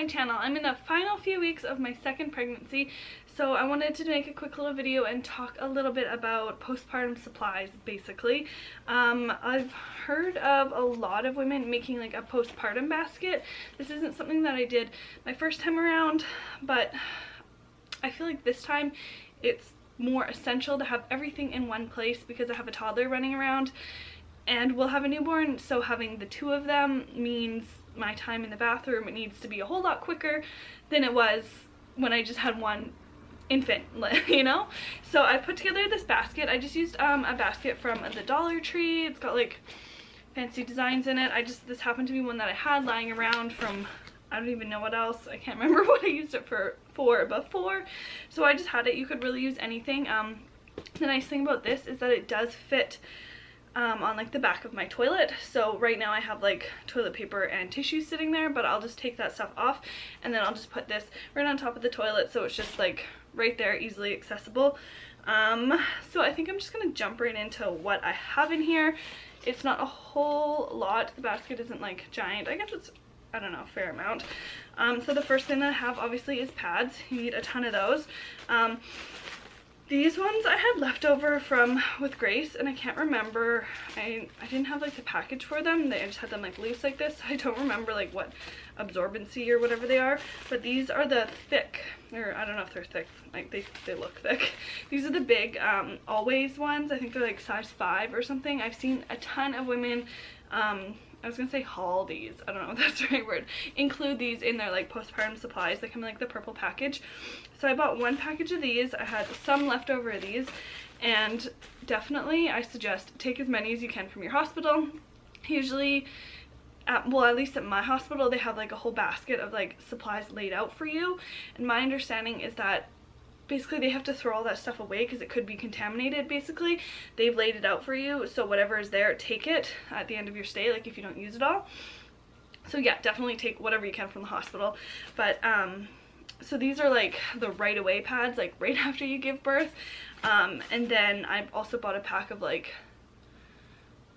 my channel. I'm in the final few weeks of my second pregnancy, so I wanted to make a quick little video and talk a little bit about postpartum supplies, basically. I've heard of a lot of women making like a postpartum basket. This isn't something that I did my first time around, but I feel like this time it's more essential to have everything in one place because I have a toddler running around and we'll have a newborn, so having the two of them means my time in the bathroom, it needs to be a whole lot quicker than it was when I just had one infant, you know? So I put together this basket. I just used a basket from the Dollar Tree. It's got like fancy designs in it. This happened to be one that I had lying around from, I don't even know what else. I can't remember what I used it for before. So I just had it. You could really use anything. The nice thing about this is that it does fit on like the back of my toilet. So right now I have like toilet paper and tissue sitting there, but I'll just take that stuff off and then I'll just put this right on top of the toilet, so it's just like right there, easily accessible. So I think I'm just gonna jump right into what I have in here. It's not a whole lot. The basket isn't like giant. I guess it's, I don't know, a fair amount. So the first thing that I have obviously is pads. You need a ton of those. These ones I had leftover from with Grace, and I can't remember, I didn't have like the package for them. I just had them like loose like this. I don't remember like what absorbency or whatever they are, but these are the thick, or I don't know if they're thick, like they look thick. These are the big Always ones. I think they're like size 5 or something. I've seen a ton of women, I was gonna say haul these, I don't know if that's the right word, include these in their like postpartum supplies. They come in like the purple package. So I bought one package of these. I had some left over of these, and definitely I suggest take as many as you can from your hospital. Usually, well, at least at my hospital, they have like a whole basket of like supplies laid out for you, and my understanding is that basically they have to throw all that stuff away because it could be contaminated. Basically they've laid it out for you, so whatever is there, take it at the end of your stay, like if you don't use it all. So yeah, definitely take whatever you can from the hospital. But so these are like the right away pads, like right after you give birth. And then I also bought a pack of like,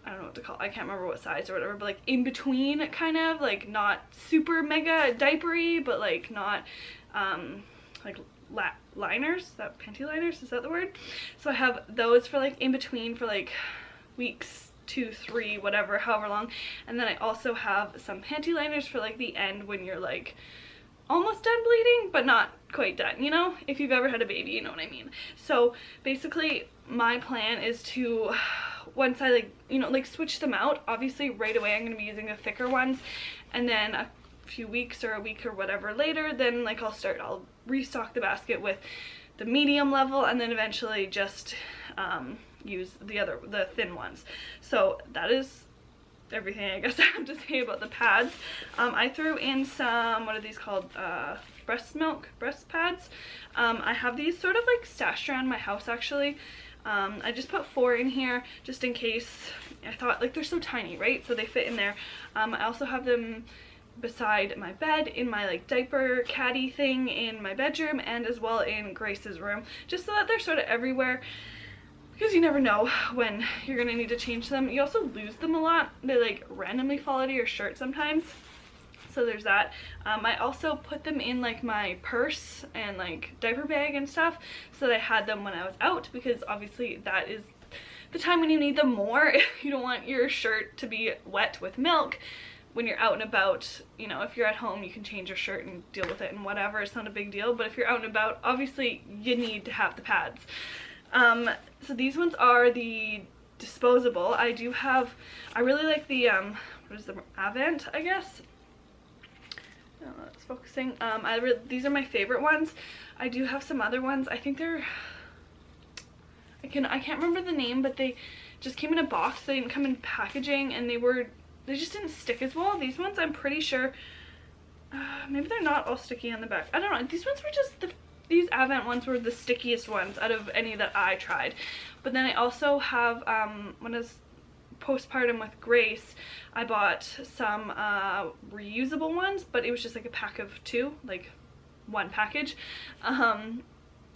I don't know what to call it, I can't remember what size or whatever, but like in between, kind of like not super mega diapery, but like not like liners, is that panty liners, is that the word? So I have those for like in between for like weeks 2, 3, whatever, however long. And then I also have some panty liners for like the end when you're like almost done bleeding but not quite done, you know, if you've ever had a baby, you know what I mean. So basically my plan is to, once I like, you know, like switch them out, obviously right away I'm going to be using the thicker ones, and then a few weeks or a week or whatever later, then like I'll restock the basket with the medium level, and then eventually just use the thin ones. So that is everything I guess I have to say about the pads. I threw in some, what are these called, breast pads. I have these sort of like stashed around my house actually. I just put 4 in here just in case. I thought, like, they're so tiny, right, so they fit in there. I also have them beside my bed in my like diaper caddy thing in my bedroom, and as well in Grace's room, just so that they're sort of everywhere, because you never know when you're gonna need to change them. You also lose them a lot. They like randomly fall out of your shirt sometimes, so there's that. I also put them in like my purse and like diaper bag and stuff, so that I had them when I was out, because obviously that is the time when you need them more. You don't want your shirt to be wet with milk when you're out and about. You know, if you're at home you can change your shirt and deal with it and whatever, it's not a big deal, but if you're out and about, obviously you need to have the pads. So these ones are the disposable. I really like the what is the Avant, I guess. I don't know, it's focusing. These are my favorite ones. I do have some other ones. I think they're, I can't remember the name, but they just came in a box. They didn't come in packaging, and they just didn't stick as well. These ones, I'm pretty sure, maybe they're not all sticky on the back. I don't know. These ones were just, these Avant ones were the stickiest ones out of any that I tried. But then I also have, when I was postpartum with Grace, I bought some reusable ones, but it was just like a pack of 2, like one package.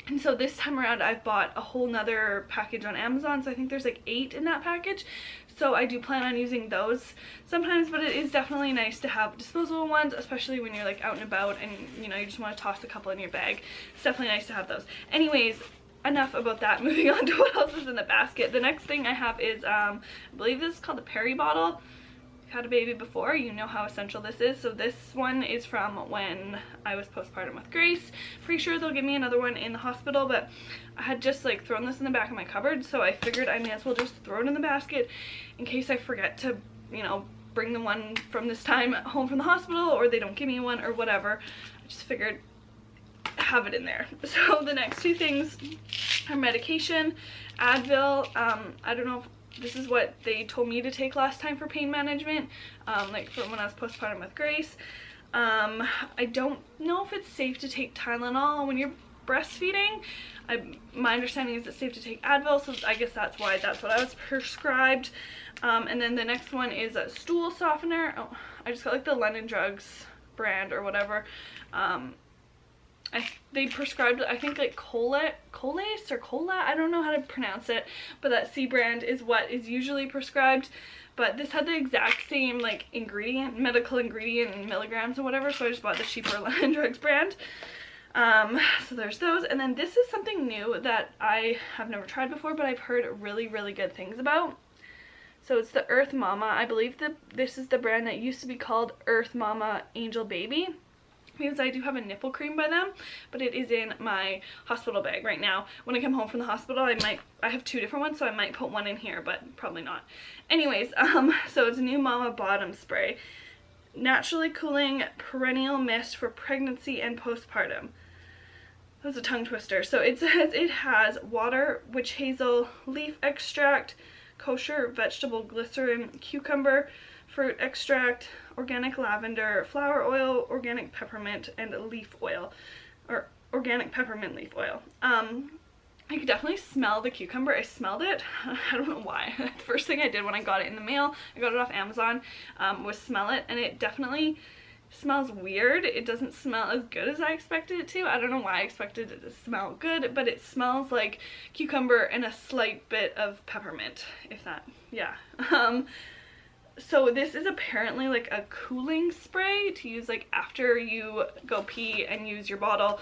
And so this time around I've bought a whole nother package on Amazon, so I think there's like 8 in that package. So I do plan on using those sometimes, but it is definitely nice to have disposable ones, especially when you're like out and about and you know you just want to toss a couple in your bag. It's definitely nice to have those. Anyways, enough about that. Moving on to what else is in the basket. The next thing I have is I believe this is called the Perry bottle. If you've had a baby before, you know how essential this is. So this one is from when I was postpartum with Grace. Pretty sure they'll give me another one in the hospital, but I had just like thrown this in the back of my cupboard, so I figured I may as well just throw it in the basket in case I forget to, you know, bring the one from this time home from the hospital, or they don't give me one or whatever. I just figured have it in there. So the next two things are medication. Advil, I don't know if this is what they told me to take last time for pain management, like from when I was postpartum with Grace. I don't know if it's safe to take Tylenol when you're breastfeeding. My understanding is it's safe to take Advil, so I guess that's why that's what I was prescribed. And then the next one is a stool softener. Oh, I just got like the London Drugs brand or whatever. They prescribed, I think, like Colace or Cola, I don't know how to pronounce it, but that C brand is what is usually prescribed. But this had the exact same like ingredient, medical ingredient and milligrams or whatever, so I just bought the cheaper London Drugs brand. So there's those. And then this is something new that I have never tried before, but I've heard really, really good things about. So it's the Earth Mama. I believe that this is the brand that used to be called Earth Mama Angel Baby, because I do have a nipple cream by them, but it is in my hospital bag right now. When I come home from the hospital, I have two different ones, so I might put one in here, but probably not. Anyways, so it's a new Mama Bottom Spray. Naturally cooling perennial mist for pregnancy and postpartum. That was a tongue twister. So it says it has water, witch hazel, leaf extract, kosher vegetable glycerin, cucumber, fruit extract, organic lavender, flower oil, organic peppermint, and leaf oil, or organic peppermint leaf oil. I could definitely smell the cucumber. I smelled it. I don't know why. The first thing I did when I got it in the mail, I got it off Amazon, was smell it, and it definitely smells weird. It doesn't smell as good as I expected it to. I don't know why I expected it to smell good, but it smells like cucumber and a slight bit of peppermint, if that, yeah. So this is apparently like a cooling spray to use like after you go pee and use your bottle.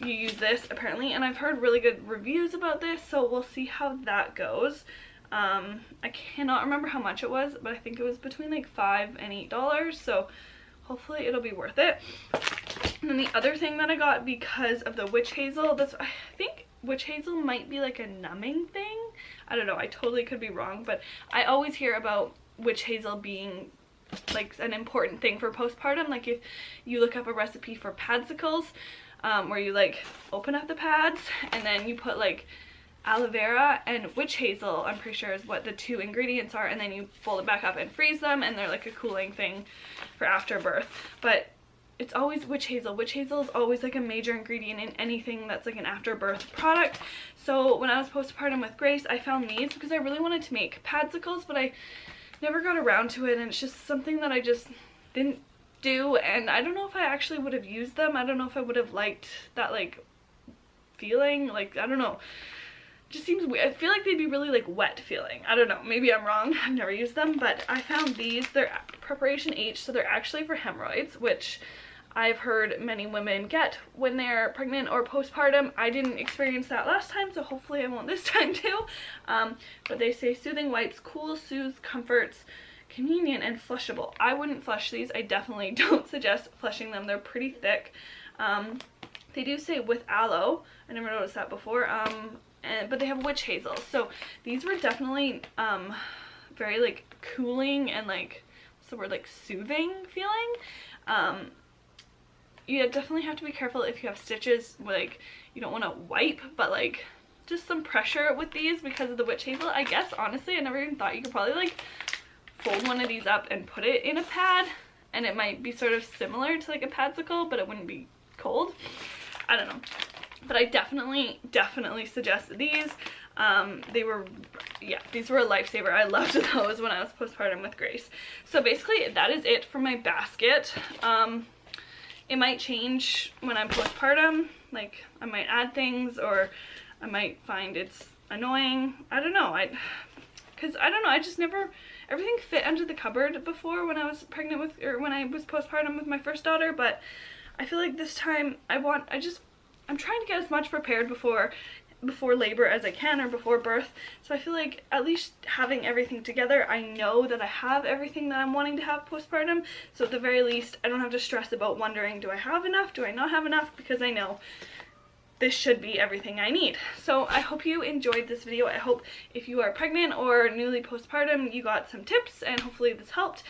You use this apparently, and I've heard really good reviews about this, so we'll see how that goes. I cannot remember how much it was, but I think it was between like $5 and $8, so hopefully it'll be worth it. And then the other thing that I got because of the witch hazel, I think witch hazel might be like a numbing thing. I don't know, I totally could be wrong, but I always hear about witch hazel being like an important thing for postpartum. Like if you look up a recipe for padsicles, where you like open up the pads and then you put like aloe vera and witch hazel, I'm pretty sure is what the two ingredients are, and then you fold it back up and freeze them, and they're like a cooling thing for afterbirth. But it's always witch hazel. Witch hazel is always like a major ingredient in anything that's like an afterbirth product. So when I was postpartum with Grace, I found these because I really wanted to make padsicles, but I never got around to it, and it's just something that I just didn't do, and I don't know if I actually would have used them. I don't know if I would have liked that like feeling, like I don't know, it just seems weird. I feel like they'd be really like wet feeling. I don't know, maybe I'm wrong. I've never used them, but I found these. They're preparation H, so they're actually for hemorrhoids, which I've heard many women get when they're pregnant or postpartum. I didn't experience that last time, so hopefully I won't this time too. But they say soothing wipes, cool, soothes, comforts, convenient, and flushable. I wouldn't flush these. I definitely don't suggest flushing them. They're pretty thick. They do say with aloe. I never noticed that before. But they have witch hazel. So these were definitely very like cooling and like, what's the word, like soothing feeling. You definitely have to be careful if you have stitches, like you don't want to wipe, but like just some pressure with these because of the witch hazel. I guess honestly I never even thought you could probably like fold one of these up and put it in a pad, and it might be sort of similar to like a padsicle, but it wouldn't be cold. I don't know, but I definitely suggest these. These were a lifesaver. I loved those when I was postpartum with Grace. So basically that is it for my basket. It might change when I'm postpartum, like I might add things, or I might find it's annoying. I don't know, I because I don't know, I just never, everything fit under the cupboard before when I was pregnant with, or when I was postpartum with my first daughter, but I feel like this time I'm trying to get as much prepared before labor as I can, or before birth. So I feel like at least having everything together, I know that I have everything that I'm wanting to have postpartum. So at the very least, I don't have to stress about wondering, do I have enough? Do I not have enough? Because I know this should be everything I need. So I hope you enjoyed this video. I hope if you are pregnant or newly postpartum, you got some tips, and hopefully this helped.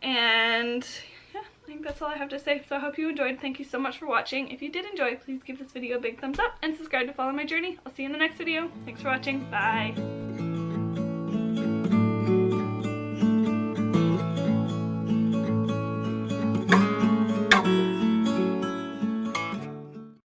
And yeah, I think that's all I have to say. So I hope you enjoyed. Thank you so much for watching. If you did enjoy, please give this video a big thumbs up and subscribe to follow my journey. I'll see you in the next video. Thanks for watching. Bye.